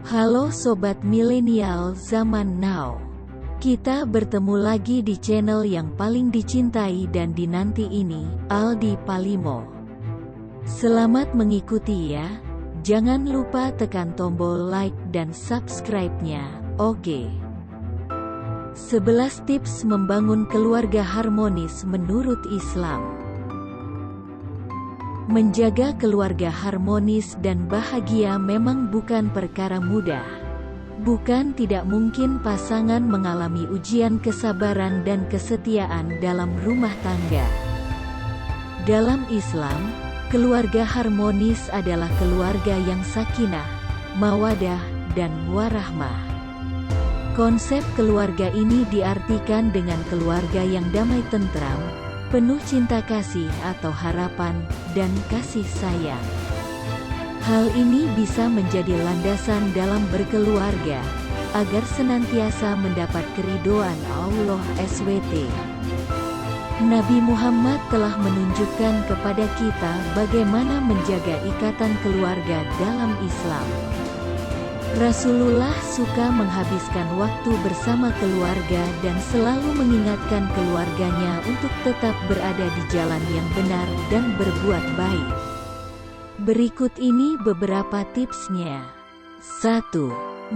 Halo Sobat Milenial Zaman Now. Kita bertemu lagi di channel yang paling dicintai dan dinanti ini, Aldi Palimo. Selamat mengikuti ya. Jangan lupa tekan tombol like dan subscribe-nya, oke? 11 tips membangun keluarga harmonis menurut Islam. Menjaga keluarga harmonis dan bahagia memang bukan perkara mudah. Bukan tidak mungkin pasangan mengalami ujian kesabaran dan kesetiaan dalam rumah tangga. Dalam Islam, keluarga harmonis adalah keluarga yang sakinah, mawadah, dan warahmah. Konsep keluarga ini diartikan dengan keluarga yang damai tentram, penuh cinta kasih atau harapan, dan kasih sayang. Hal ini bisa menjadi landasan dalam berkeluarga, agar senantiasa mendapat keridhaan Allah SWT. Nabi Muhammad telah menunjukkan kepada kita bagaimana menjaga ikatan keluarga dalam Islam. Rasulullah suka menghabiskan waktu bersama keluarga dan selalu mengingatkan keluarganya untuk tetap berada di jalan yang benar dan berbuat baik. Berikut ini beberapa tipsnya. 1.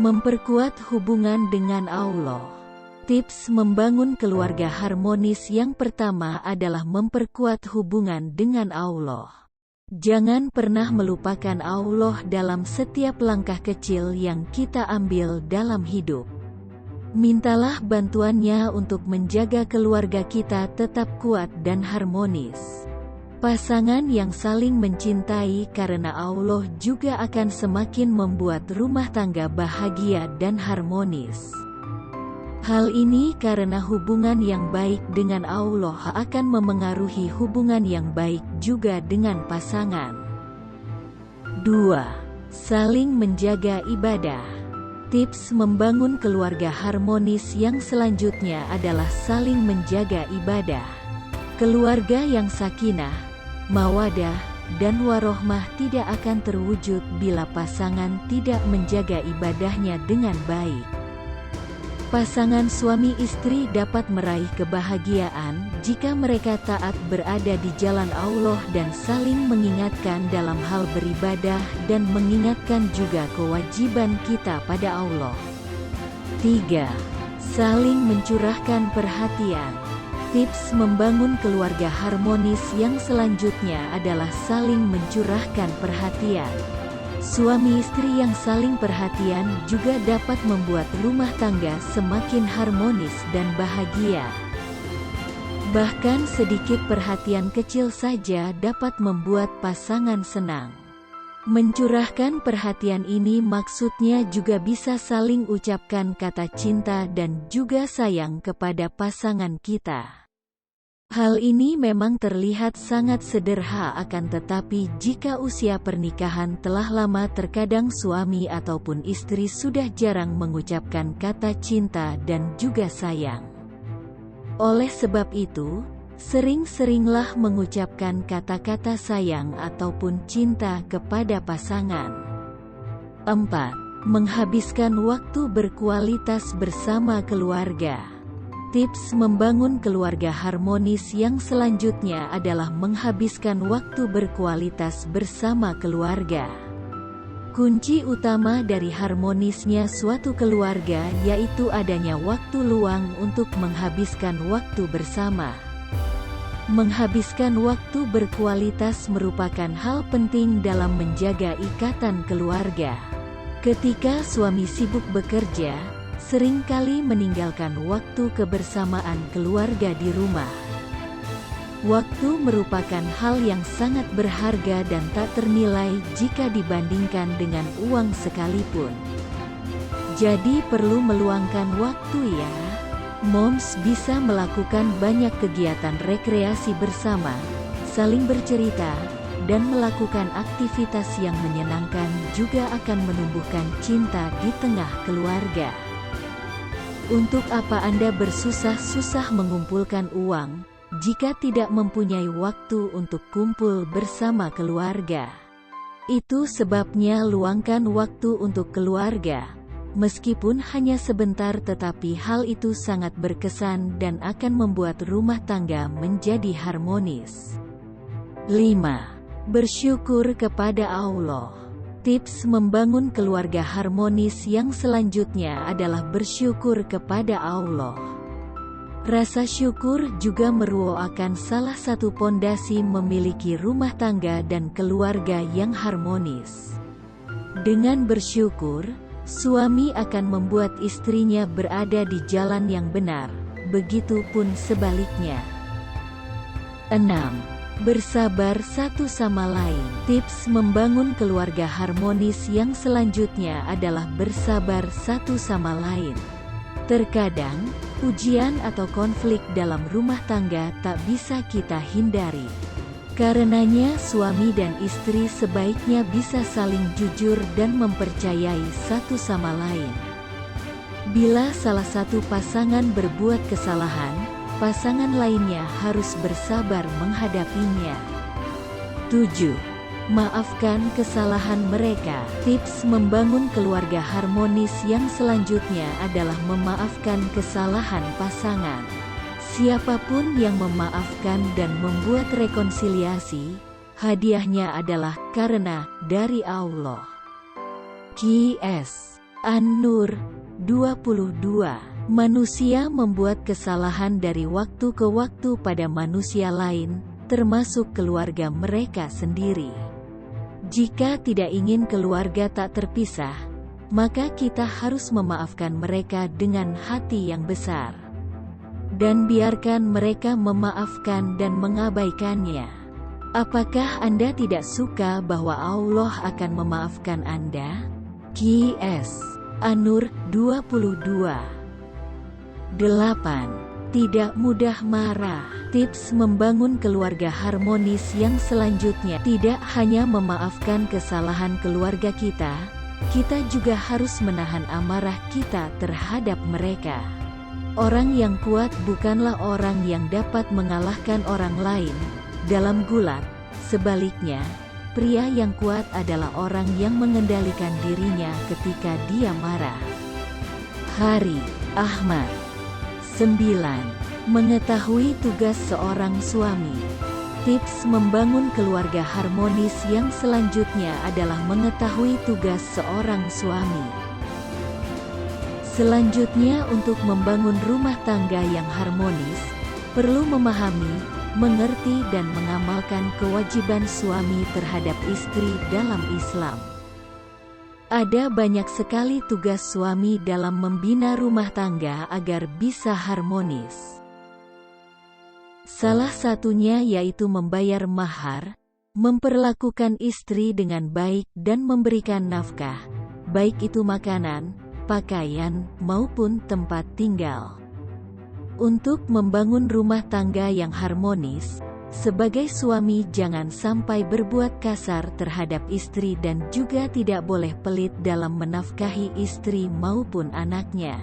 Memperkuat hubungan dengan Allah. Tips membangun keluarga harmonis yang pertama adalah memperkuat hubungan dengan Allah. Jangan pernah melupakan Allah dalam setiap langkah kecil yang kita ambil dalam hidup. Mintalah bantuannya untuk menjaga keluarga kita tetap kuat dan harmonis. Pasangan yang saling mencintai karena Allah juga akan semakin membuat rumah tangga bahagia dan harmonis. Hal ini karena hubungan yang baik dengan Allah akan memengaruhi hubungan yang baik juga dengan pasangan. 2. Saling menjaga ibadah. Tips membangun keluarga harmonis yang selanjutnya adalah saling menjaga ibadah. Keluarga yang sakinah, mawadah, dan warohmah tidak akan terwujud bila pasangan tidak menjaga ibadahnya dengan baik. Pasangan suami istri dapat meraih kebahagiaan jika mereka taat berada di jalan Allah dan saling mengingatkan dalam hal beribadah dan mengingatkan juga kewajiban kita pada Allah. 3. Saling mencurahkan perhatian. Tips membangun keluarga harmonis yang selanjutnya adalah saling mencurahkan perhatian. Suami istri yang saling perhatian juga dapat membuat rumah tangga semakin harmonis dan bahagia. Bahkan sedikit perhatian kecil saja dapat membuat pasangan senang. Mencurahkan perhatian ini maksudnya juga bisa saling ucapkan kata cinta dan juga sayang kepada pasangan kita. Hal ini memang terlihat sangat sederhana, akan tetapi jika usia pernikahan telah lama terkadang suami ataupun istri sudah jarang mengucapkan kata cinta dan juga sayang. Oleh sebab itu, sering-seringlah mengucapkan kata-kata sayang ataupun cinta kepada pasangan. 4. Menghabiskan waktu berkualitas bersama keluarga. Tips membangun keluarga harmonis yang selanjutnya adalah menghabiskan waktu berkualitas bersama keluarga. Kunci utama dari harmonisnya suatu keluarga yaitu adanya waktu luang untuk menghabiskan waktu bersama. Menghabiskan waktu berkualitas merupakan hal penting dalam menjaga ikatan keluarga. Ketika suami sibuk bekerja, seringkali meninggalkan waktu kebersamaan keluarga di rumah. Waktu merupakan hal yang sangat berharga dan tak ternilai jika dibandingkan dengan uang sekalipun. Jadi perlu meluangkan waktu ya. Moms bisa melakukan banyak kegiatan rekreasi bersama, saling bercerita, dan melakukan aktivitas yang menyenangkan juga akan menumbuhkan cinta di tengah keluarga. Untuk apa Anda bersusah-susah mengumpulkan uang, jika tidak mempunyai waktu untuk kumpul bersama keluarga? Itu sebabnya luangkan waktu untuk keluarga. Meskipun hanya sebentar, tetapi hal itu sangat berkesan dan akan membuat rumah tangga menjadi harmonis. 5. Bersyukur kepada Allah. Tips membangun keluarga harmonis yang selanjutnya adalah bersyukur kepada Allah. Rasa syukur juga merupakan salah satu pondasi memiliki rumah tangga dan keluarga yang harmonis. Dengan bersyukur, suami akan membuat istrinya berada di jalan yang benar, begitupun sebaliknya. 6. Bersabar satu sama lain. Tips membangun keluarga harmonis yang selanjutnya adalah bersabar satu sama lain. Terkadang, ujian atau konflik dalam rumah tangga tak bisa kita hindari. Karenanya suami dan istri sebaiknya bisa saling jujur dan mempercayai satu sama lain. Bila salah satu pasangan berbuat kesalahan, pasangan lainnya harus bersabar menghadapinya. 7. Maafkan kesalahan mereka. Tips membangun keluarga harmonis yang selanjutnya adalah memaafkan kesalahan pasangan. Siapapun yang memaafkan dan membuat rekonsiliasi, hadiahnya adalah karena dari Allah. Qs. An-Nur 22. Manusia membuat kesalahan dari waktu ke waktu pada manusia lain, termasuk keluarga mereka sendiri. Jika tidak ingin keluarga tak terpisah, maka kita harus memaafkan mereka dengan hati yang besar. Dan biarkan mereka memaafkan dan mengabaikannya. Apakah Anda tidak suka bahwa Allah akan memaafkan Anda? Qs. An-Nur 22. 8. Tidak mudah marah. Tips membangun keluarga harmonis yang selanjutnya tidak hanya memaafkan kesalahan keluarga kita juga harus menahan amarah kita terhadap mereka. Orang yang kuat bukanlah orang yang dapat mengalahkan orang lain dalam gulat. Sebaliknya, pria yang kuat adalah orang yang mengendalikan dirinya ketika dia marah. Hari Ahmad. 9. Mengetahui tugas seorang suami. Tips membangun keluarga harmonis yang selanjutnya adalah mengetahui tugas seorang suami. Selanjutnya, untuk membangun rumah tangga yang harmonis, perlu memahami, mengerti dan mengamalkan kewajiban suami terhadap istri dalam Islam. Ada banyak sekali tugas suami dalam membina rumah tangga agar bisa harmonis. Salah satunya yaitu membayar mahar, memperlakukan istri dengan baik dan memberikan nafkah, baik itu makanan, pakaian, maupun tempat tinggal. Untuk membangun rumah tangga yang harmonis, sebagai suami jangan sampai berbuat kasar terhadap istri dan juga tidak boleh pelit dalam menafkahi istri maupun anaknya.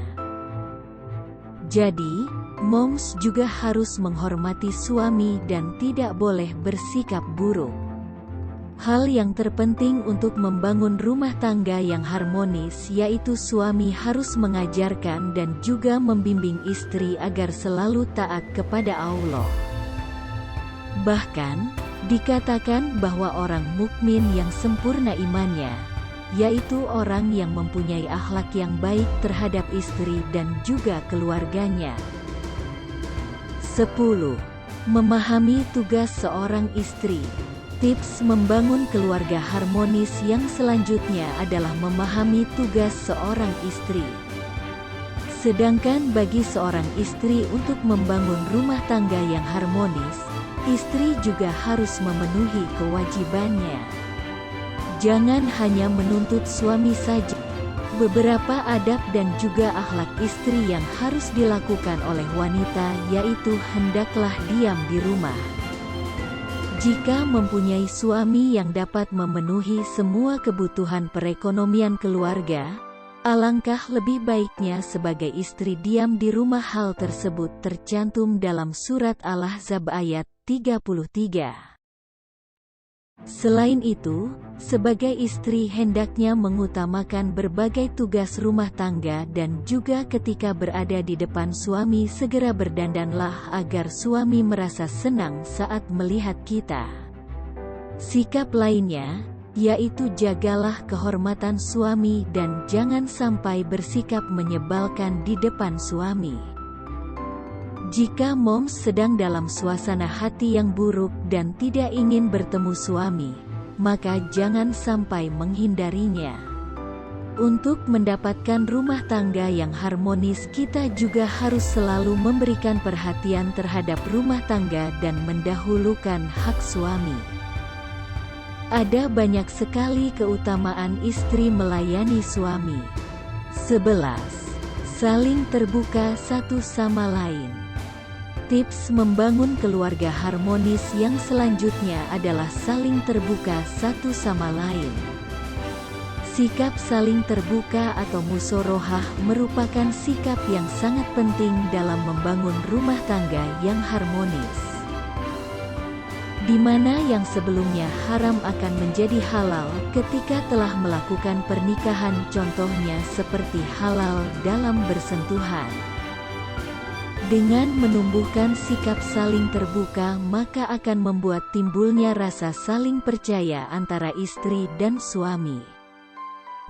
Jadi, moms juga harus menghormati suami dan tidak boleh bersikap buruk. Hal yang terpenting untuk membangun rumah tangga yang harmonis yaitu suami harus mengajarkan dan juga membimbing istri agar selalu taat kepada Allah. Bahkan, dikatakan bahwa orang mukmin yang sempurna imannya, yaitu orang yang mempunyai akhlak yang baik terhadap istri dan juga keluarganya. 10. Memahami tugas seorang istri. Tips membangun keluarga harmonis yang selanjutnya adalah memahami tugas seorang istri. Sedangkan bagi seorang istri untuk membangun rumah tangga yang harmonis, istri juga harus memenuhi kewajibannya. Jangan hanya menuntut suami saja. Beberapa adab dan juga akhlak istri yang harus dilakukan oleh wanita yaitu hendaklah diam di rumah. Jika mempunyai suami yang dapat memenuhi semua kebutuhan perekonomian keluarga, alangkah lebih baiknya sebagai istri diam di rumah. Hal tersebut tercantum dalam surat Al-Ahzab ayat 33. Selain itu, sebagai istri hendaknya mengutamakan berbagai tugas rumah tangga dan juga ketika berada di depan suami segera berdandanlah agar suami merasa senang saat melihat kita. Sikap lainnya, yaitu jagalah kehormatan suami dan jangan sampai bersikap menyebalkan di depan suami. Jika moms sedang dalam suasana hati yang buruk dan tidak ingin bertemu suami, maka jangan sampai menghindarinya. Untuk mendapatkan rumah tangga yang harmonis, kita juga harus selalu memberikan perhatian terhadap rumah tangga dan mendahulukan hak suami. Ada banyak sekali keutamaan istri melayani suami. 11. Saling terbuka satu sama lain. Tips membangun keluarga harmonis yang selanjutnya adalah saling terbuka satu sama lain. Sikap saling terbuka atau musorohah merupakan sikap yang sangat penting dalam membangun rumah tangga yang harmonis, di mana yang sebelumnya haram akan menjadi halal ketika telah melakukan pernikahan, contohnya seperti halal dalam bersentuhan. Dengan menumbuhkan sikap saling terbuka, maka akan membuat timbulnya rasa saling percaya antara istri dan suami.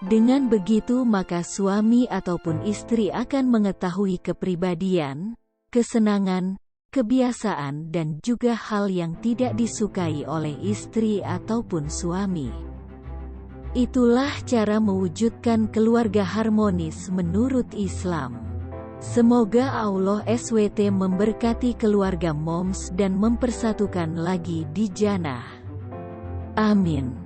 Dengan begitu maka suami ataupun istri akan mengetahui kepribadian, kesenangan, kebiasaan dan juga hal yang tidak disukai oleh istri ataupun suami. Itulah cara mewujudkan keluarga harmonis menurut Islam. Semoga Allah SWT memberkati keluarga moms dan mempersatukan lagi di jannah. Amin.